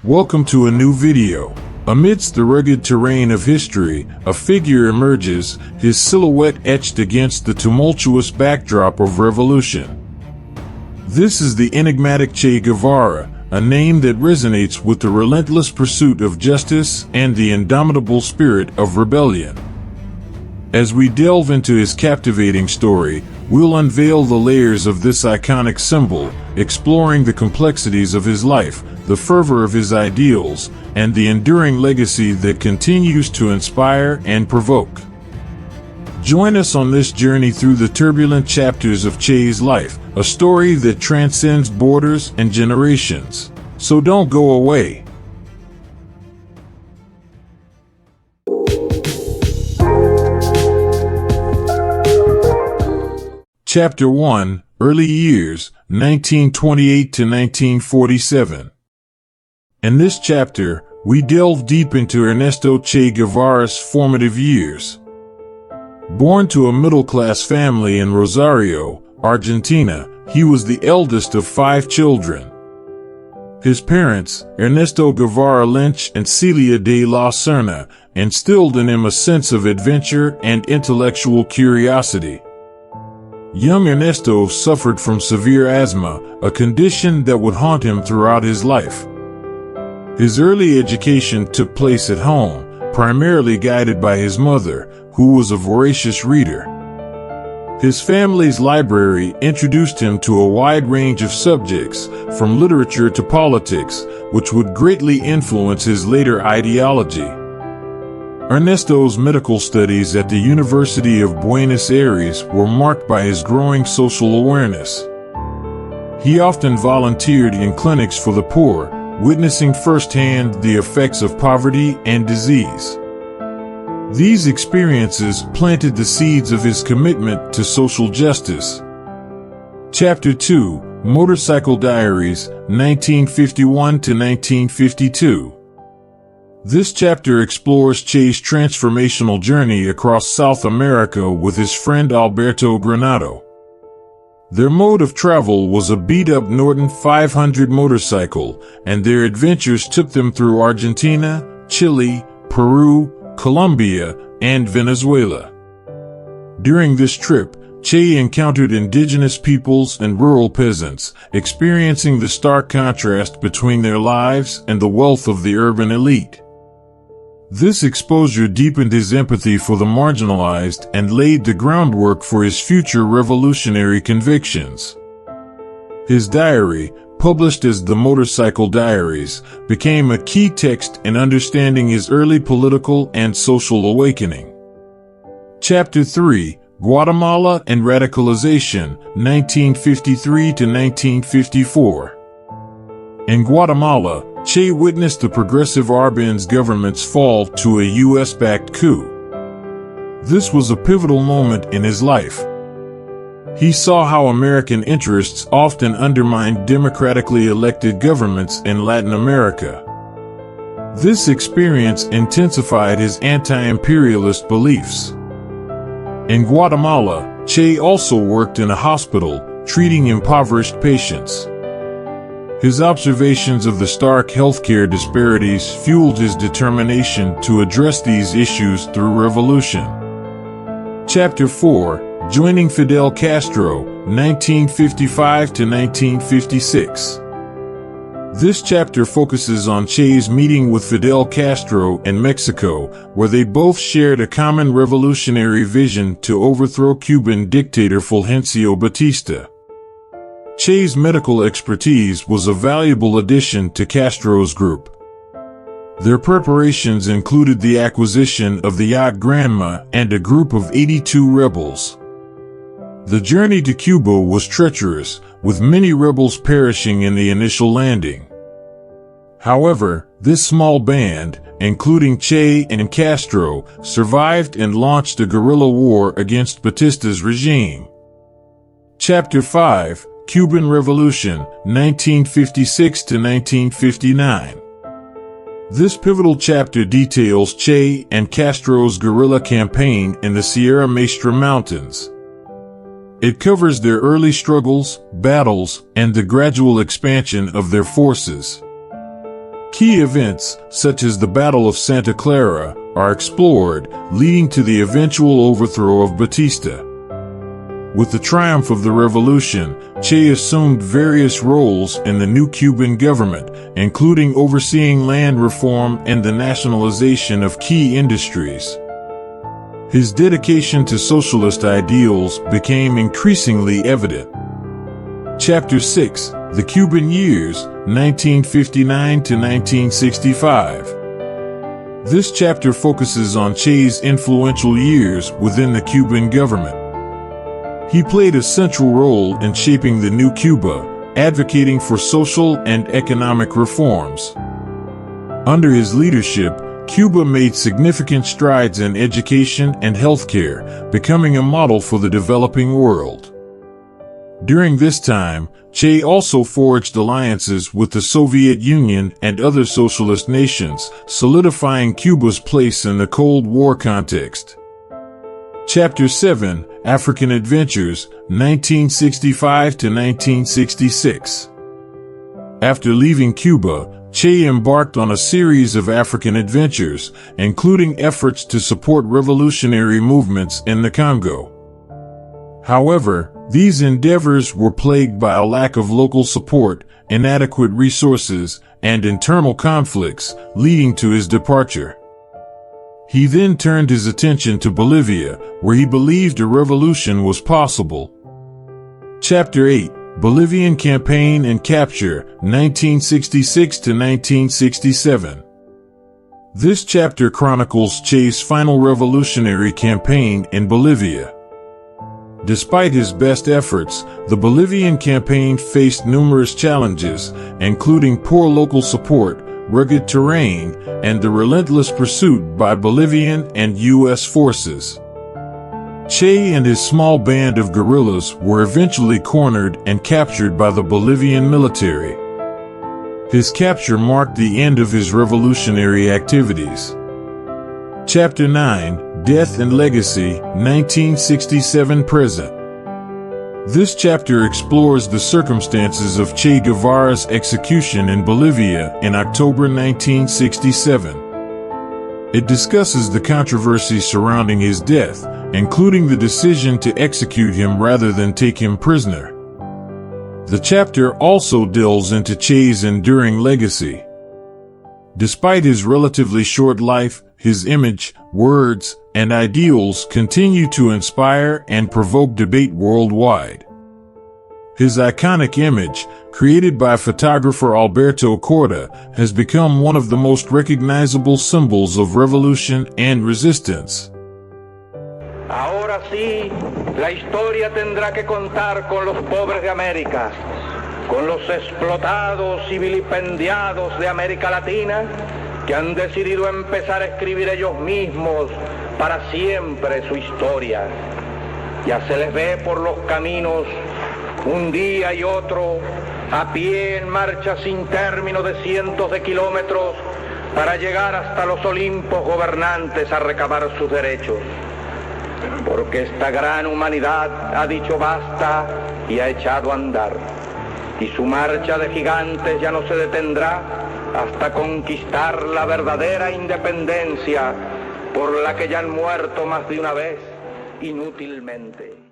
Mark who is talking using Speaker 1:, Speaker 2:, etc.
Speaker 1: Welcome to a new video. Amidst the rugged terrain of history, a figure emerges, his silhouette etched against the tumultuous backdrop of revolution. This is the enigmatic Che Guevara, a name that resonates with the relentless pursuit of justice and the indomitable spirit of rebellion. As we delve into his captivating story, we'll unveil the layers of this iconic symbol, exploring the complexities of his life, the fervor of his ideals, and the enduring legacy that continues to inspire and provoke. Join us on this journey through the turbulent chapters of Che's life, a story that transcends borders and generations. So don't go away. Chapter 1, Early Years, 1928 to 1947. In this chapter, we delve deep into Ernesto Che Guevara's formative years. Born to a middle-class family in Rosario, Argentina, he was the eldest of 5 children. His parents, Ernesto Guevara Lynch and Celia de la Serna, instilled in him a sense of adventure and intellectual curiosity. Young Ernesto suffered from severe asthma, a condition that would haunt him throughout his life. His early education took place at home, primarily guided by his mother, who was a voracious reader. His family's library introduced him to a wide range of subjects, from literature to politics, which would greatly influence his later ideology. Ernesto's medical studies at the University of Buenos Aires were marked by his growing social awareness. He often volunteered in clinics for the poor, witnessing firsthand the effects of poverty and disease. These experiences planted the seeds of his commitment to social justice. Chapter 2, Motorcycle Diaries, 1951 to 1952. This chapter explores Che's transformational journey across South America with his friend Alberto Granado. Their mode of travel was a beat-up Norton 500 motorcycle, and their adventures took them through Argentina, Chile, Peru, Colombia, and Venezuela. During this trip, Che encountered indigenous peoples and rural peasants, experiencing the stark contrast between their lives and the wealth of the urban elite. This exposure deepened his empathy for the marginalized and laid the groundwork for his future revolutionary convictions. His diary, published as the Motorcycle Diaries, became a key text in understanding his early political and social awakening. Chapter 3, Guatemala and Radicalization, 1953 to 1954. In Guatemala, Che witnessed the progressive Arbenz government's fall to a U.S.-backed coup. This was a pivotal moment in his life. He saw how American interests often undermined democratically elected governments in Latin America. This experience intensified his anti-imperialist beliefs. In Guatemala, Che also worked in a hospital, treating impoverished patients. His observations of the stark healthcare disparities fueled his determination to address these issues through revolution. Chapter 4, Joining Fidel Castro, 1955 to 1956. This chapter focuses on Che's meeting with Fidel Castro in Mexico, where they both shared a common revolutionary vision to overthrow Cuban dictator Fulgencio Batista. Che's medical expertise was a valuable addition to Castro's group. Their preparations included the acquisition of the yacht Granma and a group of 82 rebels. The journey to Cuba was treacherous, with many rebels perishing in the initial landing. However, this small band, including Che and Castro, survived and launched a guerrilla war against Batista's regime. Chapter 5, Cuban Revolution, 1956 to 1959. This pivotal chapter details Che and Castro's guerrilla campaign in the Sierra Maestra Mountains. It covers their early struggles, battles, and the gradual expansion of their forces. Key events, such as the Battle of Santa Clara, are explored, leading to the eventual overthrow of Batista. With the triumph of the revolution, Che assumed various roles in the new Cuban government, including overseeing land reform and the nationalization of key industries. His dedication to socialist ideals became increasingly evident. Chapter 6, The Cuban Years, 1959 to 1965. This chapter focuses on Che's influential years within the Cuban government. He played a central role in shaping the new Cuba, advocating for social and economic reforms. Under his leadership, Cuba made significant strides in education and healthcare, becoming a model for the developing world. During this time, Che also forged alliances with the Soviet Union and other socialist nations, solidifying Cuba's place in the Cold War context. Chapter 7, African Adventures, 1965 to 1966. After leaving Cuba, Che embarked on a series of African adventures, including efforts to support revolutionary movements in the Congo. However, these endeavors were plagued by a lack of local support, inadequate resources, and internal conflicts, leading to his departure. He then turned his attention to Bolivia, where he believed a revolution was possible. Chapter 8, Bolivian Campaign and Capture, 1966 to 1967. This chapter chronicles Che's final revolutionary campaign in Bolivia. Despite his best efforts, the Bolivian campaign faced numerous challenges, including poor local support, rugged terrain, and the relentless pursuit by Bolivian and U.S. forces. Che and his small band of guerrillas were eventually cornered and captured by the Bolivian military. His capture marked the end of his revolutionary activities. Chapter 9, Death and Legacy, 1967-present. This chapter explores the circumstances of Che Guevara's execution in Bolivia in October 1967. It discusses the controversy surrounding his death, including the decision to execute him rather than take him prisoner. The chapter also delves into Che's enduring legacy. Despite his relatively short life, his image, words, and ideals continue to inspire and provoke debate worldwide. His iconic image, created by photographer Alberto Corda, has become one of the most recognizable symbols of revolution and resistance.
Speaker 2: Ahora sí, la historia tendrá que contar con los pobres de América, con los explotados y vilipendiados de América Latina, que han decidido empezar a escribir ellos mismos para siempre su historia. Ya se les ve por los caminos, un día y otro, a pie en marcha sin término de cientos de kilómetros, para llegar hasta los Olimpos gobernantes a recabar sus derechos. Porque esta gran humanidad ha dicho basta y ha echado a andar. Y su marcha de gigantes ya no se detendrá hasta conquistar la verdadera independencia por la que ya han muerto más de una vez inútilmente.